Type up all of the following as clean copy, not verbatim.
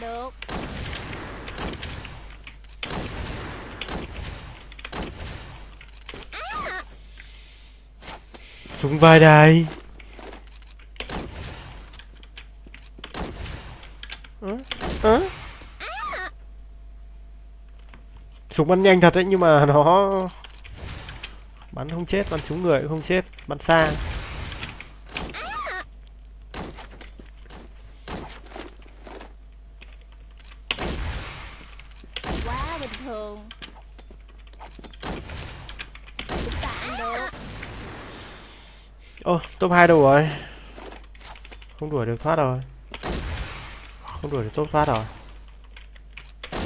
được. Súng vai đây. Súng bắn nhanh thật đấy, nhưng mà nó bắn không chết, bắn trúng người cũng không chết, bắn xa. Quá bình thường. Cũng tạm được. Ô, top 2 đâu rồi? Không đuổi được thoát rồi. Không đuổi được top thoát rồi.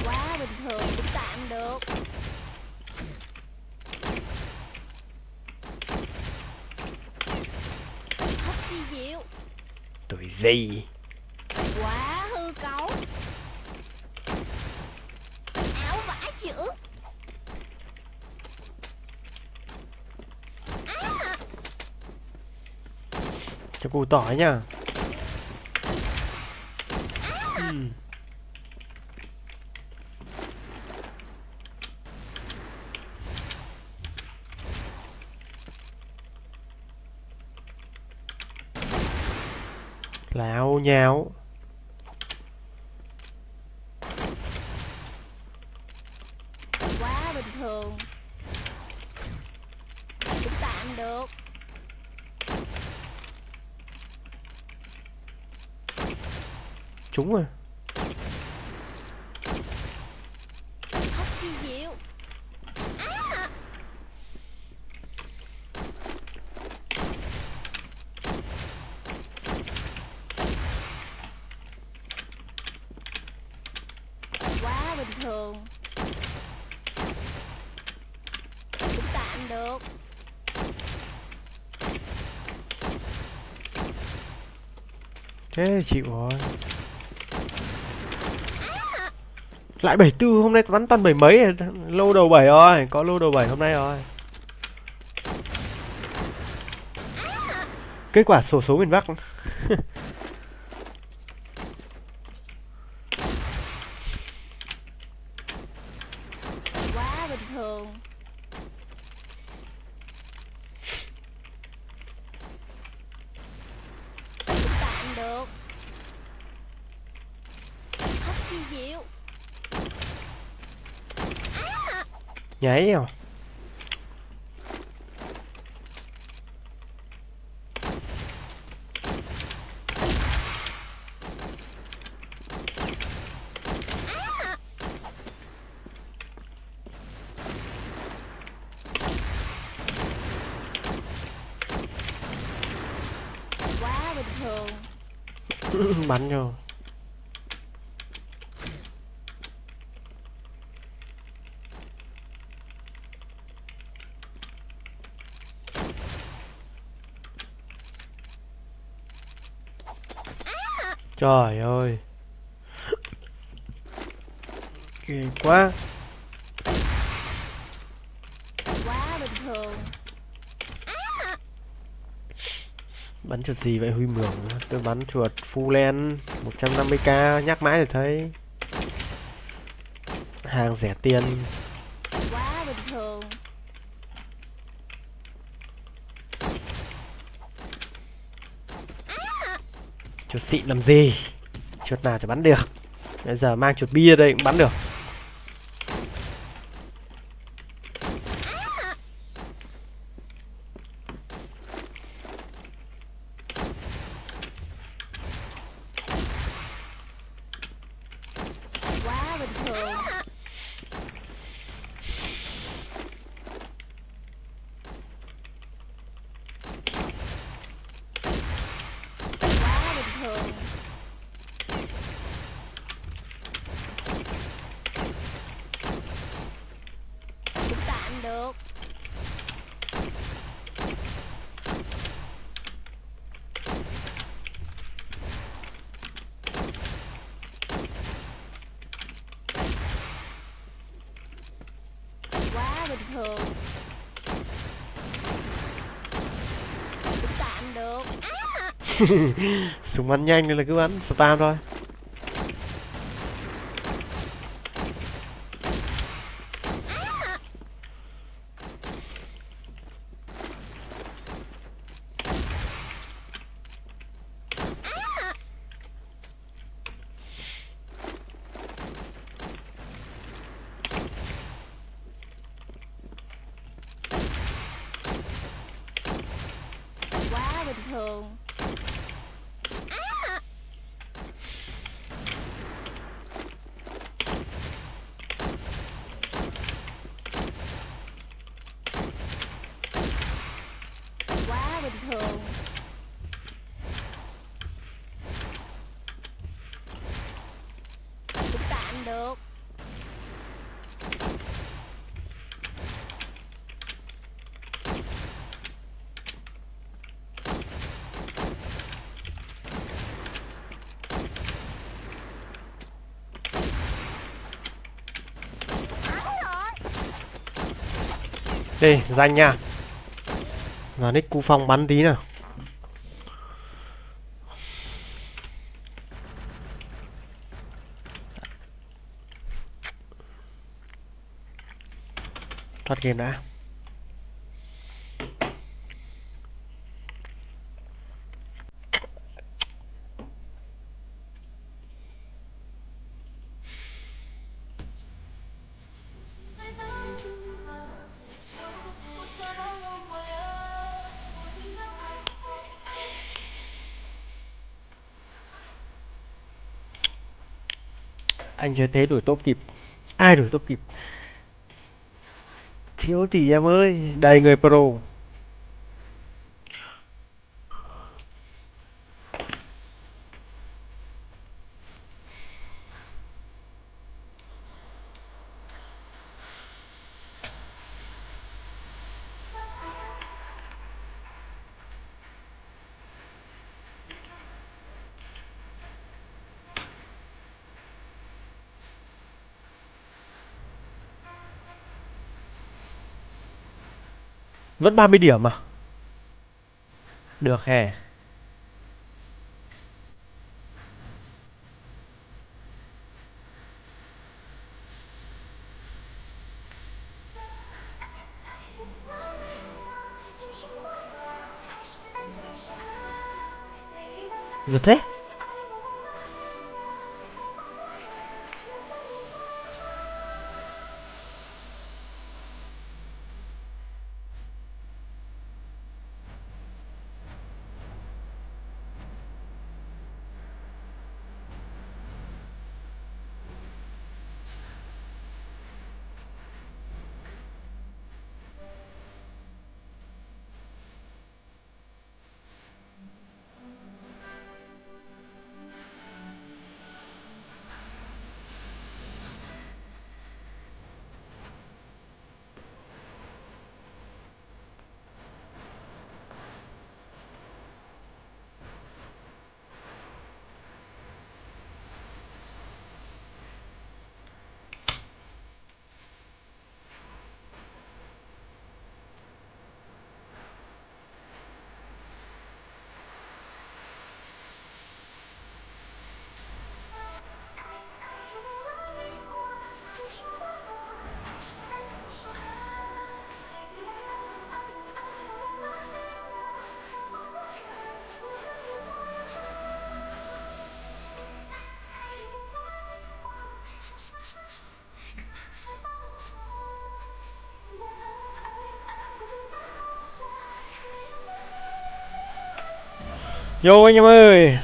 Quá bình thường, cũng tạm được. Thật kỳ diệu. Tuổi gì? Quá hư cấu. Áo vải chữ. Cho củ tỏi nhá. Láo nháo. Quá bình thường. Cũng tạm được. Trúng rồi. Thật kỳ diệu. Quá bình thường. Cũng tạm được. Thế thì chịu rồi. Lại 74, hôm nay bắn toàn 7 mấy, lâu đầu 7 rồi, có lâu đầu 7 hôm nay rồi. Kết quả xổ số miền Bắc. Quá bình thường. Cũng tạm được. Thật kỳ diệu. Nháy à? Quá bình thường. Bắn cho. Trời ơi. Ghê quá. Quá bình thường. Bắn chuột gì vậy Huy Mường? Tôi bắn chuột full len 150k, nhắc mãi rồi thấy. Hàng rẻ tiền. Quá bình thường. Chuột xịn làm gì? Chuột nào chả bắn được. Bây giờ mang chuột bia đây cũng bắn được. Quá bình thường. Quá bình thường. Cũng tạm được. Quá bình thường. Cũng tạm được. Súng bắn nhanh nên là cứ bắn spam thôi. thường. Quá bình thường. Cũng tạm được. Đây, danh nha. Và nick cu phong bắn tí nào. Thoát game đã. Anh chưa thế đuổi top kịp. Ai đuổi top kịp? Thiếu gì em ơi, đầy người pro. Vẫn 30 điểm à? Được hè. Giật thế. Vô anh em ơi.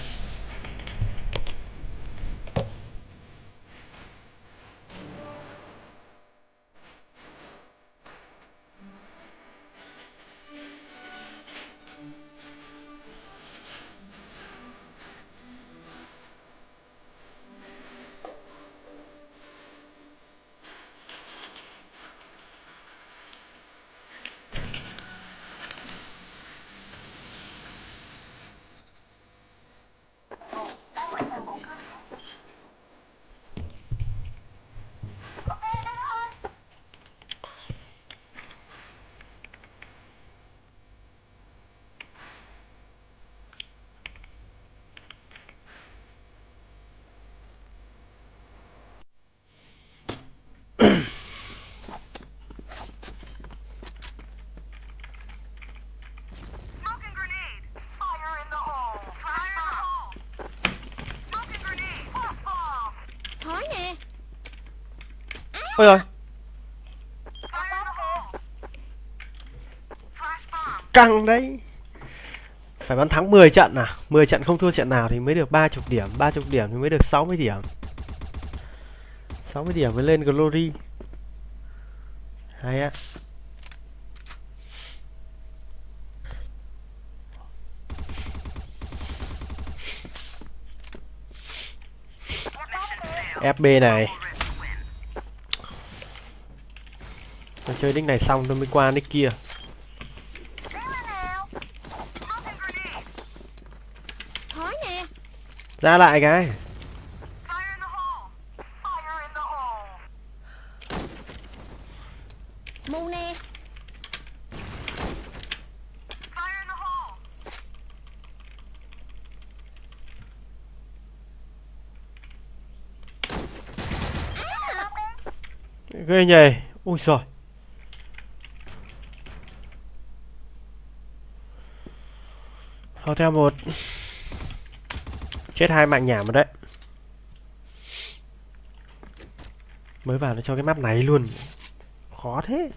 Thói nè. Ôi rồi. Căng đấy. Phải bắn thắng 10 trận à? 10 trận không thua trận nào thì mới được 30 điểm, 30 điểm thì mới được 60 điểm. 60 điểm mới lên glory. Hay á. FB này. Tôi chơi nick này xong tôi mới qua nick kia. Thói nè. Ra lại cái. Mù nè. Ghê nhỉ. Ui giời. Hotel 1. Chết 2 mạng nhảm rồi đấy. Mới vào nó cho cái map này luôn. Khó thế.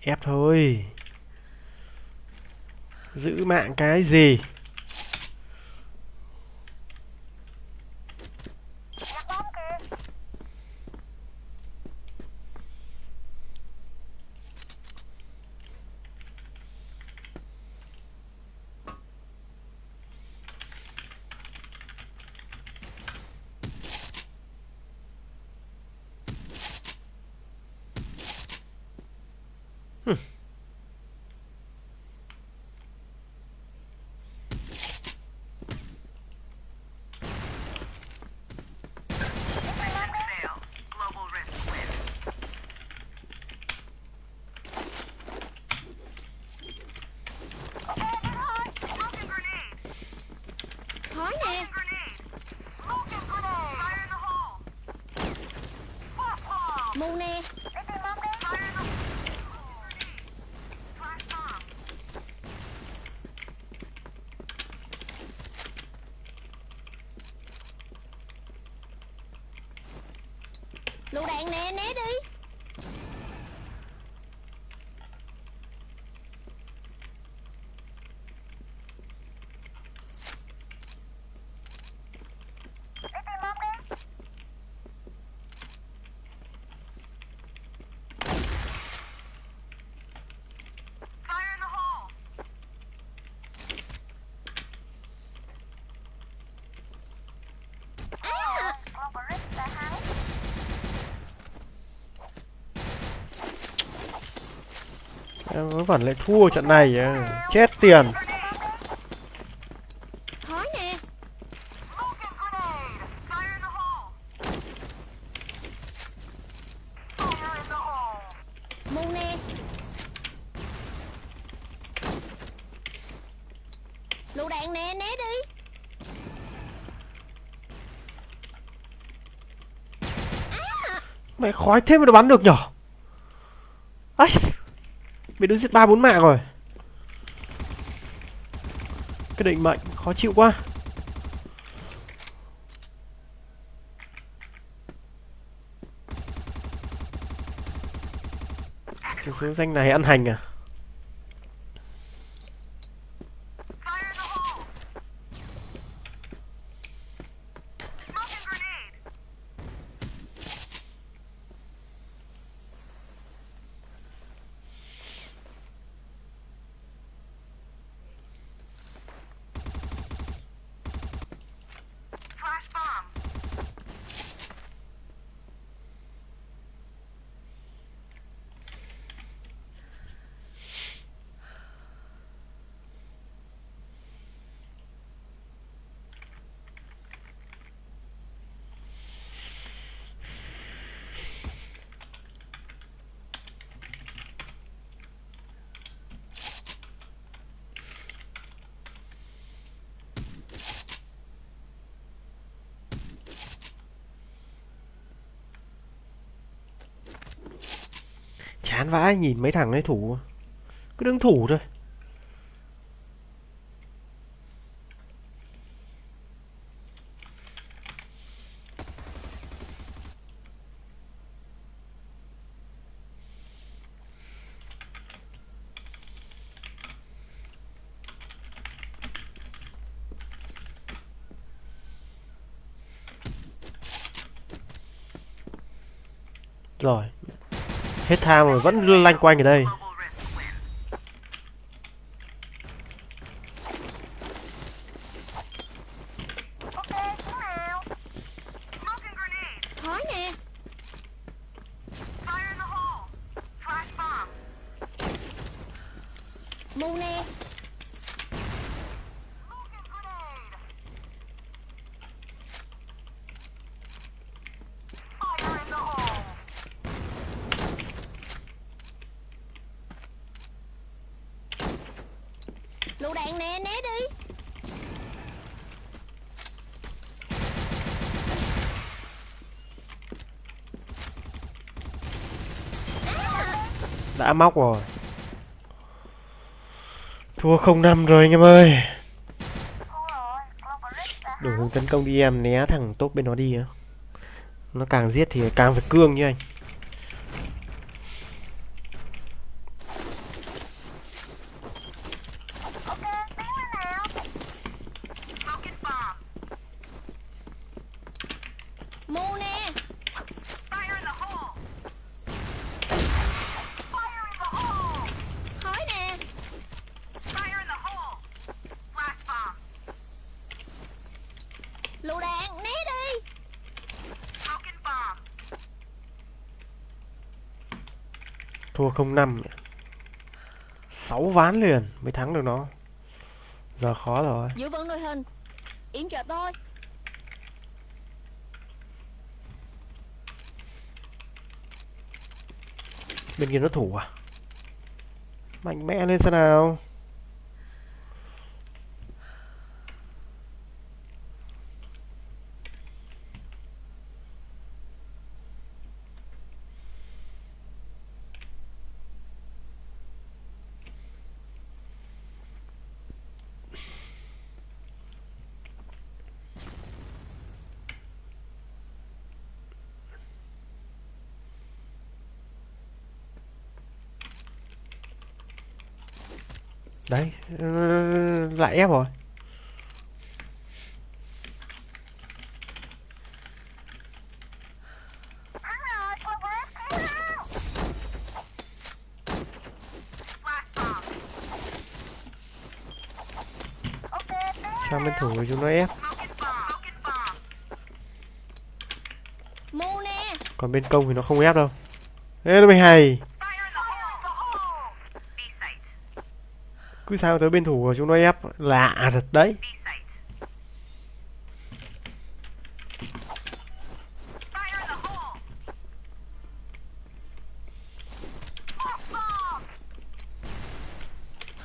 Ép thôi. Giữ mạng cái gì. Thói nè. Mù nè. Lựu đạn nè, né đi. Em vẫn lại thua trận này à. Chết tiền. Thói nè. Mù nè. Lựu đạn nè, né đi. Mày khói thế mà nó bắn được nhở. Ấy. Mày đã giết 3-4 mạng rồi. Cái định mệnh khó chịu quá. Cái số danh này ăn hành à. Chán vãi, nhìn mấy thằng ấy thủ cứ đứng thủ thôi. Rồi, hết tham rồi vẫn lanh quanh ở đây. Thói nè. Mù nè. Lựu đạn nè, né đi. Đã móc rồi. Thua 0-5 rồi anh em ơi. Đổi hướng tấn công đi em, né thằng top bên nó đi á. Nó càng giết thì càng phải cương như anh. Mù nè. Thói nè. Lựu đạn, né đi. Thua 0-5. 6 ván liền mới thắng được nó. Giờ khó rồi. Giữ vững đội hình. Yểm trợ tôi. Bên kia nó thủ à? Mạnh mẽ lên xem nào. Đấy, lại ép rồi. Sang bên thủ thì chúng nó ép. Mù nè. Còn bên công thì nó không ép đâu. Ê, nó mới hay. Cứ sao tới bên thủ của chúng nó ép. Lạ thật đấy.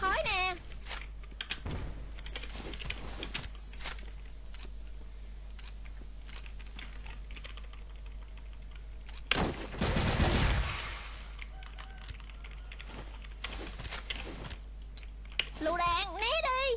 Thói nè. Lựu đạn, né đi.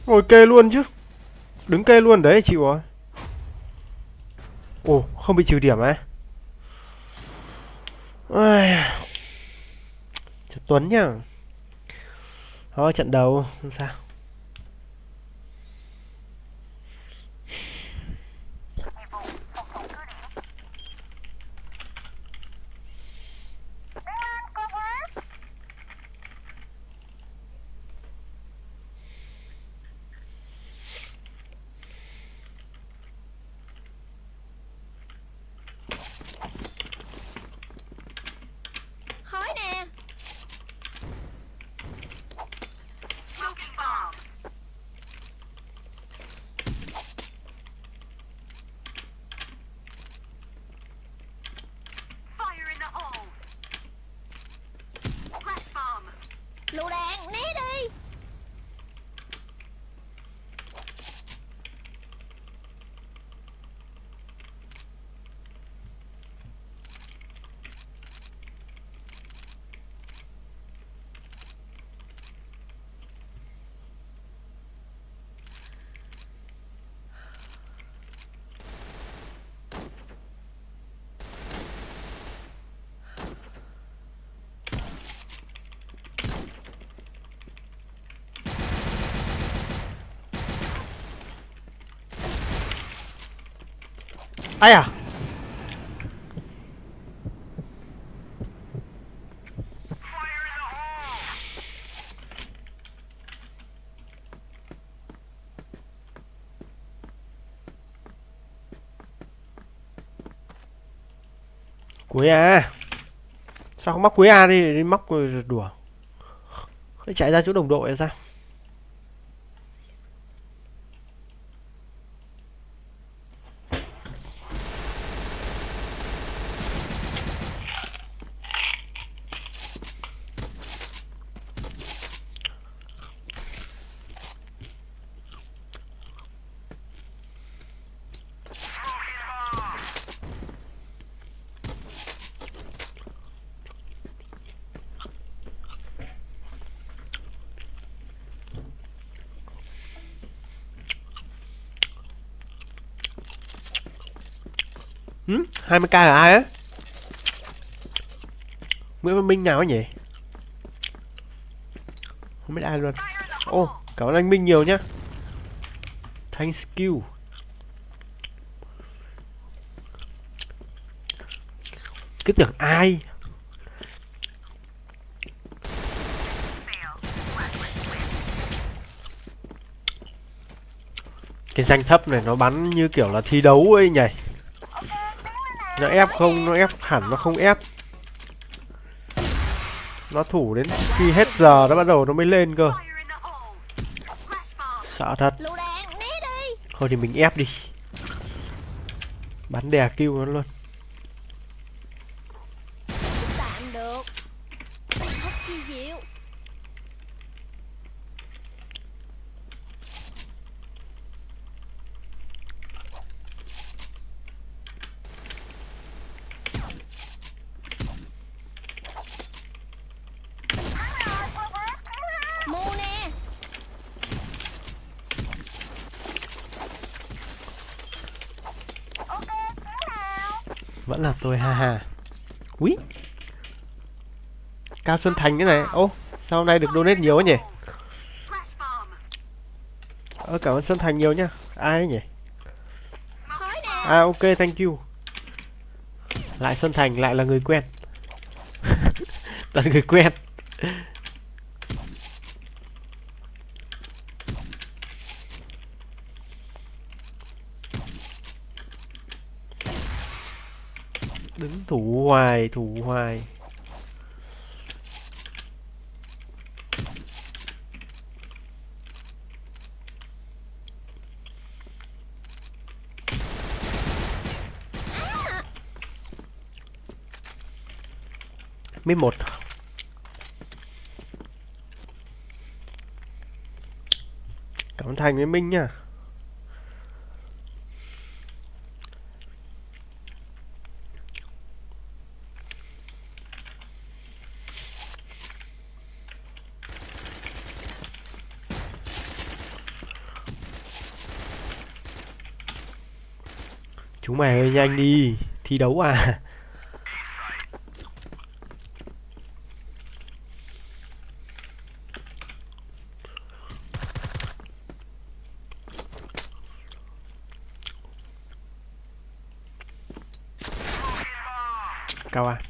Ngồi kê luôn chứ. Đứng kê luôn đấy chịu rồi. Ồ, không bị trừ điểm á. Tuấn nhá. Đó, trận đầu không sao. Thói nè. Lựu đạn, né đi. Ai à? Cuối A. Sao không móc cuối A đi móc rồi đùa. Chạy ra chỗ đồng đội là sao? Ừ? 20k là ai á? Nguyễn Văn Minh nào ấy nhỉ? Không biết ai luôn. Ô, cảm ơn anh Minh nhiều nhá. Thank you. Cứ tưởng ai. Cái danh thấp này nó bắn như kiểu là thi đấu ấy nhỉ. Nó ép không, nó ép hẳn nó không ép. Nó thủ đến khi hết giờ nó bắt đầu nó mới lên cơ. Sợ thật. Lựu đạn, né đi. Thôi thì mình ép đi. Bắn đè kêu nó luôn. Cũng tạm được. Thật kỳ diệu. Mù nè. Vẫn là tôi ha ha. Úi. Cao Xuân Thành cái này. Ô, sao hôm nay được donate nhiều ấy nhỉ? Cảm ơn Xuân Thành nhiều nhá. Ai ấy nhỉ? Khói nè. À ok, thank you. Lại Xuân Thành, lại là người quen. Toàn người quen. Đứng thủ hoài, thủ hoài. Mít một. Cảm ơn Thành với Minh nha. Chúng mày ơi nhanh đi, thi đấu à? Cao à?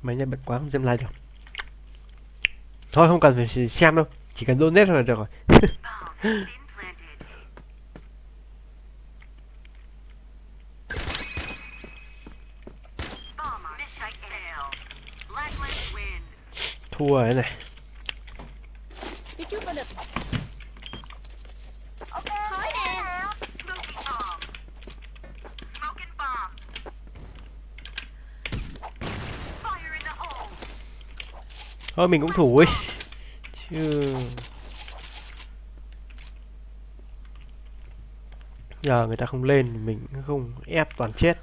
Mấy nhà bật quá không xem like được. Thôi không cần phải xem đâu, chỉ cần donate thôi là được rồi. Thua rồi này. Phía trước có địch. Khói nè. Thôi mình cũng thủ ấy. Chứ giờ người ta không lên thì mình không ép toàn chết.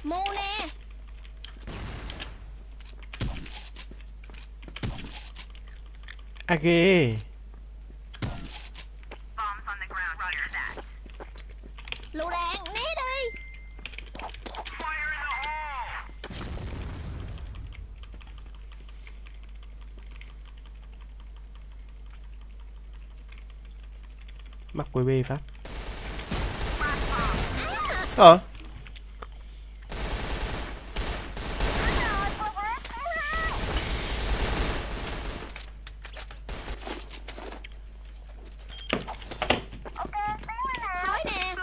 Mù nè. ghê. Lựu đạn, né đi. Mắc quay bê phát. Ờ. Thói nè.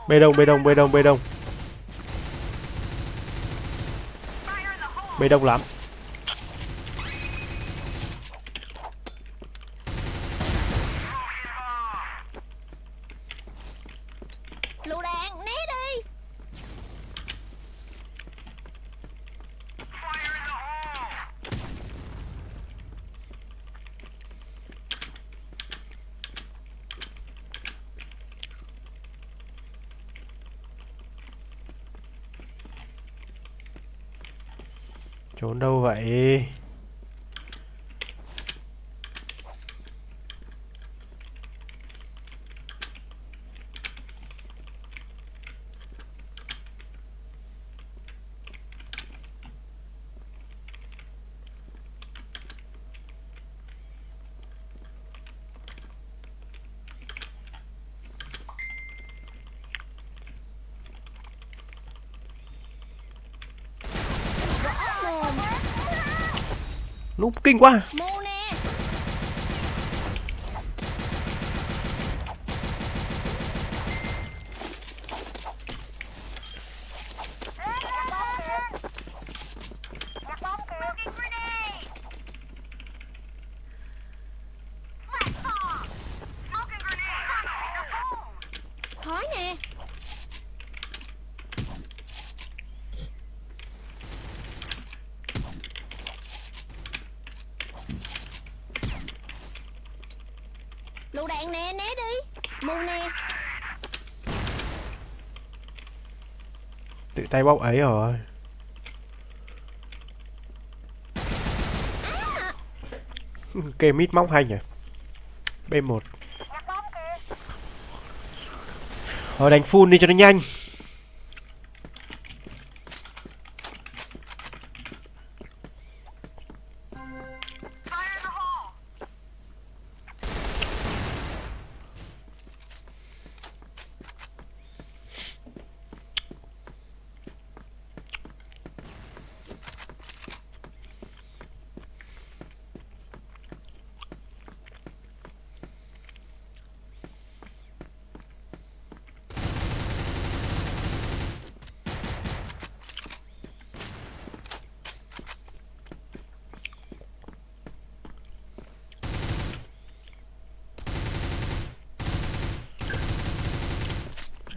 Bê đông, bê đông, bê đông, bê đông. Bê đông lắm. Lựu đạn, né đi. Trốn đâu vậy? Mồm. Núp kinh quá. Mu nè. Thói nè. Lựu đạn nè, né đi. Mu nè. Tự tay bóc ấy rồi. Kê mít móc hay nhỉ. B1. Rồi đánh full đi cho nó nhanh.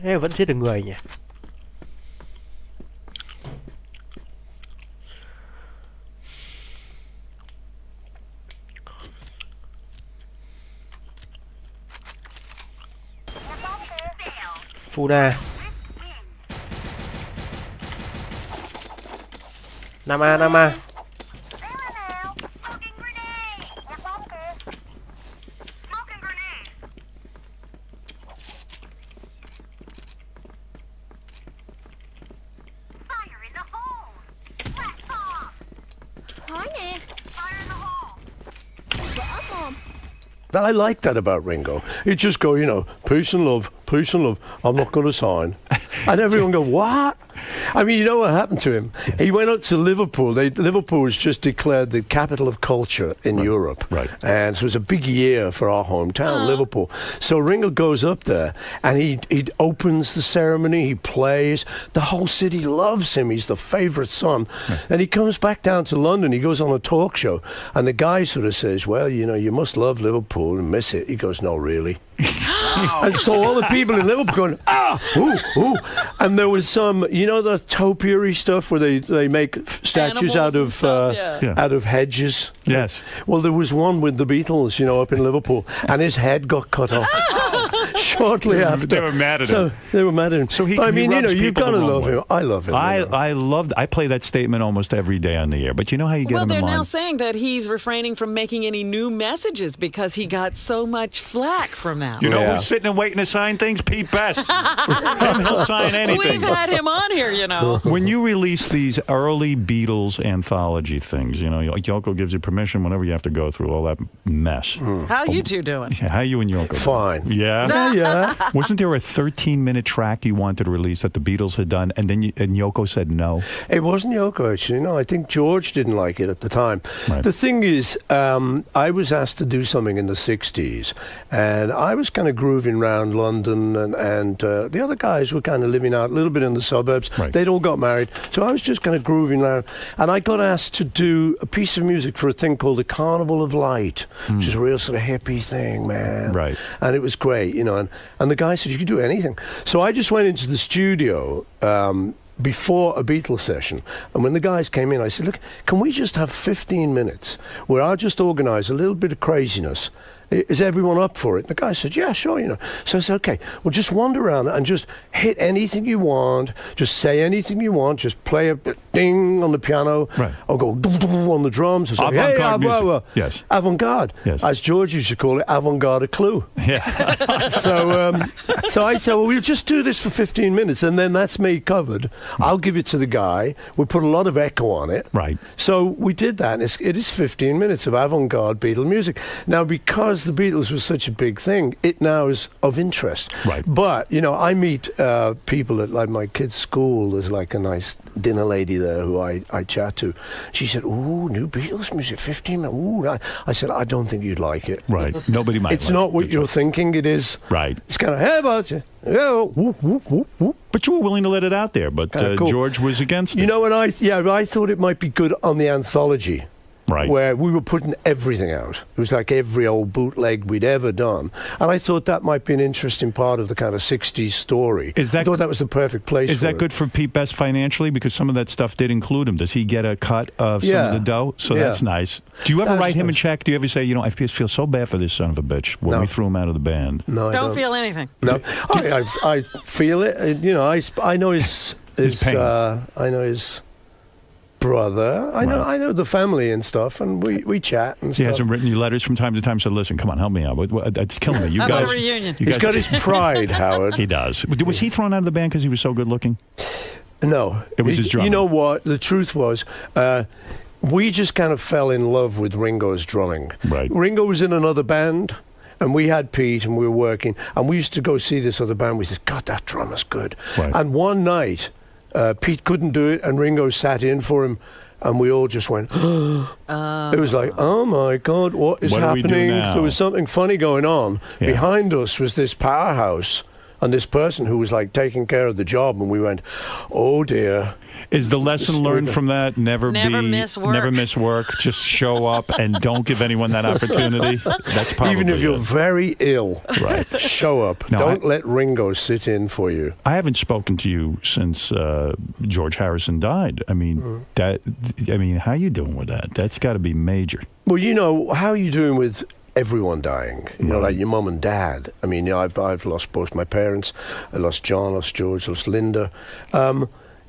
Thế vẫn giết được người nhỉ. Funa. Nama, Nama. Thói nè. Vỡ mồm. I like that about Ringo. He'd just go, you know, peace and love, I'm not going to sign. And everyone go, what? I mean, you know what happened to him? He went up to Liverpool. Liverpool was just declared the capital of culture in Europe. Right. And so it was a big year for our hometown, Liverpool. So Ringo goes up there and he opens the ceremony, he plays. The whole city loves him. He's the favourite son. And he comes back down to London. He goes on a talk show. And the guy sort of says, well, you know, you must love Liverpool and miss it. He goes, no, really. And so all the people in Liverpool going, ooh. And there was some, you know, the topiary stuff where they make statues out of out of hedges. Yes. Well, there was one with the Beatles, you know, up in Liverpool, and his head got cut off. shortly after. They were mad at him. They were mad at him. So he, but, I he mean, rubs you've people got to the wrong love way. him. I love him. I play that statement almost every day on the air. But you know how you get Well, him in they're line? now saying that he's refraining from making any new messages because he got so much flack from that. You know Yeah. who's sitting and waiting to sign things? Pete Best. He'll sign anything. We've had him on here, you know. When you release these early Beatles anthology things, you know, like Yoko gives you permission whenever you have to go through all that mess. How you two doing? How you and Yoko? Fine. Yeah? Yeah. Wasn't there a 13-minute track you wanted to release that the Beatles had done, and then and Yoko said no? It wasn't Yoko, actually. No, I think George didn't like it at the time. Right. The thing is, I was asked to do something in the 60s, and I was kind of grooving around London, and the other guys were kind of living out a little bit in the suburbs. Right. They'd all got married, so I was just kind of grooving around, and I got asked to do a piece of music for a thing called the Carnival of Light, which is a real sort of hippie thing, man. Right. And it was great, you know, and the guy said, you could do anything. So I just went into the studio before a Beatles session, and when the guys came in, I said, look, can we just have 15 minutes where I'll just organize a little bit of craziness? Is everyone up for it? And the guy said, yeah, sure, you know. So I said, okay, well, just wander around and just hit anything you want, just say anything you want, just play a ding on the piano, Right. or go on the drums, or say, Avant-garde hey, music. Yes. avant-garde. Yes. As George used to call it, avant-garde a clue. Yeah. So I said, well, we'll just do this for 15 minutes, and then that's me covered. I'll give it to the guy. We put a lot of echo on it. Right. So we did that, and it is 15 minutes of avant-garde Beatle music. Now, because the Beatles was such a big thing, it now is of interest. Right. But, you know, I meet people at, like, my kid's school. There's, like, a nice dinner lady there who I chat to. She said, ooh, new Beatles music, 15 minutes. Ooh. I said, I don't think you'd like it. Right. Nobody might. It's like not it. what you're thinking it is. Right. It's kind of, hey, about you. Yeah, whoop, whoop, whoop, whoop. But you were willing to let it out there. But Cool. George was against it. You know, and I thought it might be good on the anthology. Right. Where we were putting everything out. It was like every old bootleg we'd ever done. And I thought that might be an interesting part of the kind of 60s story. Is that- I thought that was the perfect place Is for that it. good for Pete Best financially? Because some of that stuff did include him. Does he get a cut of some of the dough? So Yeah. that's nice. Do you ever That's write him a nice. check? Do you ever say, you know, I feel so bad for this son of a bitch when No. we threw him out of the band? No, I Don't feel anything. No, I feel it. You know, I know his pain. I know his brother. I know the family and stuff, and we chat and He stuff. hasn't written you letters from time to time. Said, "Listen, come on, help me out. It's killing me. You How about guys." a reunion? You He's guys got his pride, Howard. he does. Was he thrown out of the band because he was so good looking? No, It was his drumming. You know what? The truth was, we just kind of fell in love with Ringo's drumming. Right. Ringo was in another band, and we had Pete, and we were working, and we used to go see this other band. We said, God, that drummer's good. Right. And one night, Pete couldn't do it, and Ringo sat in for him, and we all just went, It was like, oh my God, what is What do we do happening? now? There was something funny going on. Yeah. Behind us was this powerhouse. And this person who was like taking care of the job, and we went, "Oh dear." Is the lesson learned from that never miss work. Never miss work. Just show up and don't give anyone that opportunity. That's probably Even if you're it. very ill, Right. show up. No, Don't let Ringo sit in for you. I haven't spoken to you since George Harrison died. I mean, how you doing with that? That's got to be major. Well, you know, how are you doing with everyone dying? You know, Right. like your mum and dad. I mean, you know, I've lost both my parents. I lost John, lost George, lost Linda.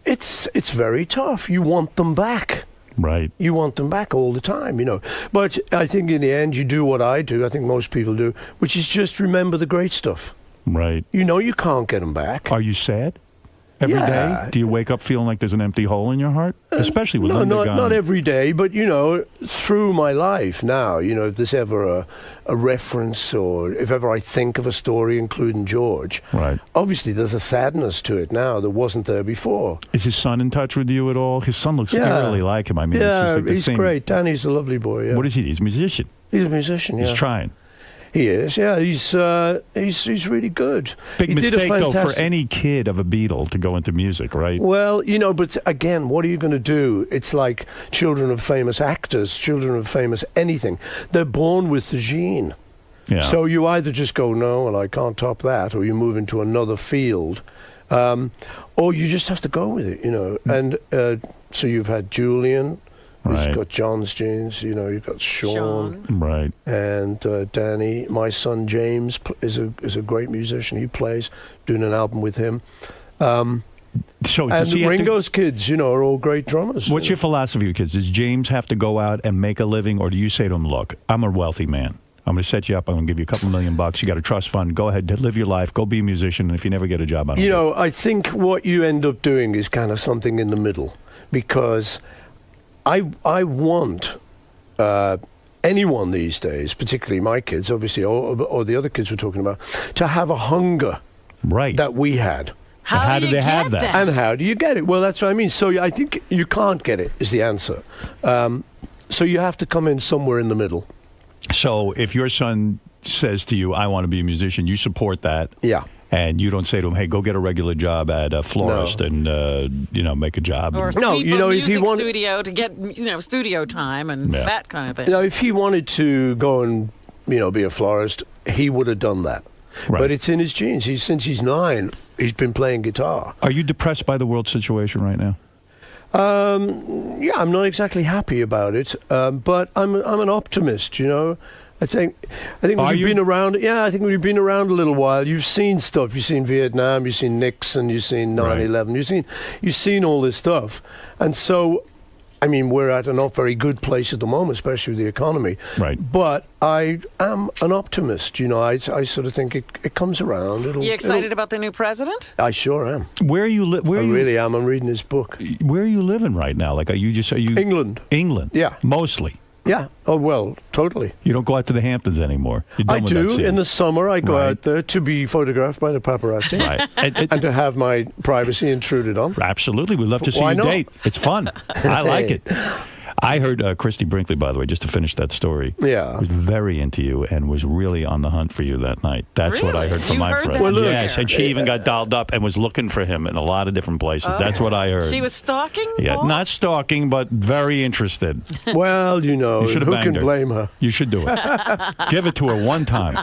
It's very tough. You want them back. Right. You want them back all the time, you know. But I think in the end, you do what I do. I think most people do, which is just remember the great stuff. Right. You know you can't get them back. Are you sad every day? Yeah. Do you wake up feeling like there's an empty hole in your heart? Especially with No, Linda gone. not every day, but, you know, through my life now, you know, if there's ever a reference or if ever I think of a story, including George, Right. obviously there's a sadness to it now that wasn't there before. Is his son in touch with you at all? His son looks Yeah. scarily like him. I mean, it's Yeah, just like the he's same. great. Danny's a lovely boy, yeah. What is he? He's a musician. He's a musician, yeah. He's trying. He is, yeah. He's really good. Big He did a mistake, though, for fantastic- any kid of a Beatle to go into music, right? Well, you know, but again, what are you going to do? It's like children of famous actors, children of famous anything. They're born with the gene. Yeah. So you either just go, no, well, I can't top that, or you move into another field, or you just have to go with it, you know. And so you've had Julian, Right. You've got John's genes. You know, you've got Sean. Right. And Danny. My son James is a great musician. He plays, doing an album with him. So And does he have to- Ringo's kids, you know, are all great drummers. What's your philosophy with kids? Does James have to go out and make a living, or do you say to him, look, I'm a wealthy man. I'm going to set you up. I'm going to give you a couple $1 million. You got a trust fund. Go ahead, live your life. Go be a musician. And if you never get a job, I don't You care. know, I think what you end up doing is kind of something in the middle, because I want anyone these days, particularly my kids, obviously, or the other kids we're talking about, to have a hunger Right. that we had. How do do you they have get that? And how do you get it? Well, that's what I mean. So I think you can't get it, is the answer. So you have to come in somewhere in the middle. So if your son says to you, I want to be a musician, you support that. Yeah. And you don't say to him, hey, go get a regular job at a florist and, make a job. Or No, you know, if he music wanted- studio to get, studio time and Yeah. that kind of thing. You know, if he wanted to go and, be a florist, he would have done that. Right. But it's in his genes. Since he's 9, he's been playing guitar. Are you depressed by the world situation right now? Yeah, I'm not exactly happy about it, but I'm an optimist. You know, I think when Are you've you? been around. Yeah, I think when you've been around a little while, you've seen stuff. You've seen Vietnam. You've seen Nixon. You've seen 9/11. You've seen all this stuff, and so. I mean, we're at a not very good place at the moment, especially with the economy. Right. But I am an optimist. You know, I sort of think it comes around. You excited about the new president? I sure am. Where are you? I really am. I'm reading his book. Where are you living right now? Like, are you? England. England. Yeah. Mostly. Yeah. Oh, well, totally. You don't go out to the Hamptons anymore. You're done I with that do. scene. In the summer, I go Right. out there to be photographed by the paparazzi. Right. And to have my privacy intruded on. Absolutely. We'd love to see Why you not? date. It's fun. I like it. I heard Christy Brinkley, by the way, just to finish that story, Yeah. was very into you and was really on the hunt for you that night. That's what I Really? heard from You my heard friend. that? Well, look, yes, and she even got dolled up and was looking for him in a lot of different places. That's what I heard. She was stalking? Yeah, Paul? not stalking, but very interested. Well, You should have who banged can her. blame her? You should do it. Give it to her one time.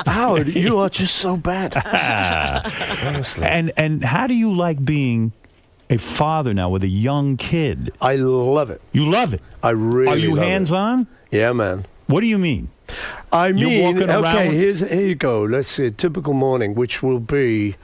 Howard, you are just so bad. Honestly. And how do you like being a father now with a young kid? I love it. You love it. I really Are you love it. hands-on? Yeah, man. What do you mean? I You're mean, walking around okay, with- here you go. Let's see, a typical morning, which will be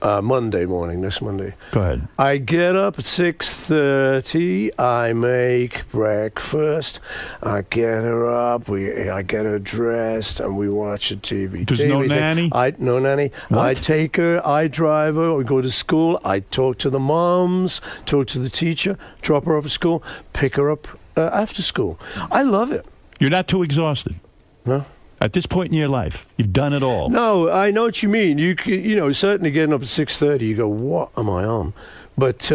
Monday morning, this Monday. Go ahead. I get up at 6:30. I make breakfast. I get her up. I get her dressed, and we watch a TV. There's no thing. nanny? No nanny. What? I take her. I drive her. We go to school. I talk to the moms. Talk to the teacher. Drop her off at school. Pick her up after school. I love it. You're not too exhausted. No. At this point in your life, you've done it all. No, I know what you mean. You know, certainly getting up at 6:30, you go, "What am I on?" But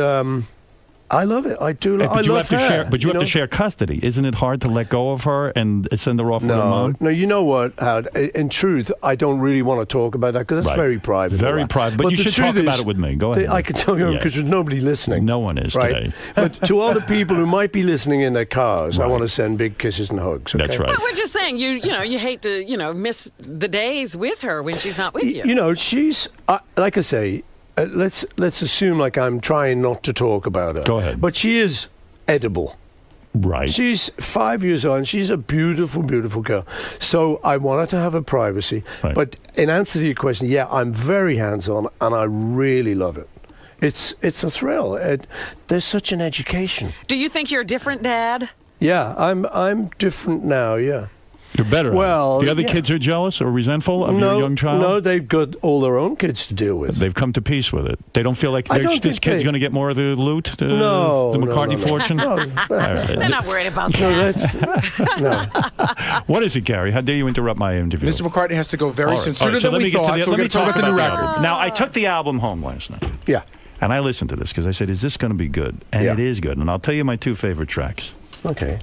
I love it. I do. But I you love have to her, share. But you have know? to share custody. Isn't it hard to let go of her and send her off with her No, mom? no. You know what, Howard? In truth, I don't really want to talk about that because that's Right. very private. Very all that. private. But you the should talk truth about is, it with me. Go ahead. I can tell you Yeah. because there's nobody listening. No one is right? today. But to all the people who might be listening in their cars, I Right. want to send big kisses and hugs. Okay? That's right. Well, we're just saying, you hate to, miss the days with her when she's not with you. You know, she's like I say. Let's assume like I'm trying not to talk about her. Go ahead. But she is edible. Right. She's 5 years old and she's a beautiful, beautiful girl. So I want her to have her privacy. Right. But in answer to your question, yeah, I'm very hands-on and I really love it. It's a thrill. There's such an education. Do you think you're a different dad? Yeah, I'm different now, yeah. You're better. at it. Well, the other yeah. kids are jealous or resentful of your young child. No, they've got all their own kids to deal with. They've come to peace with it. They don't feel like I don't this think kid's they- going to get more of the loot, the No, McCartney no. fortune. No, All right. They're not worried about no, that. that's no. What is it, Gary? How dare you interrupt my interview? Mr. McCartney has to go very All soon, right. sooner All right, so than let we me get to thought. the, So let we're me going to talk talk about the new about the record. album. Now, I took the album home last night, Yeah. and I listened to this because I said, is this going to be good? And Yeah. it is good. And I'll tell you my two favorite tracks. Okay.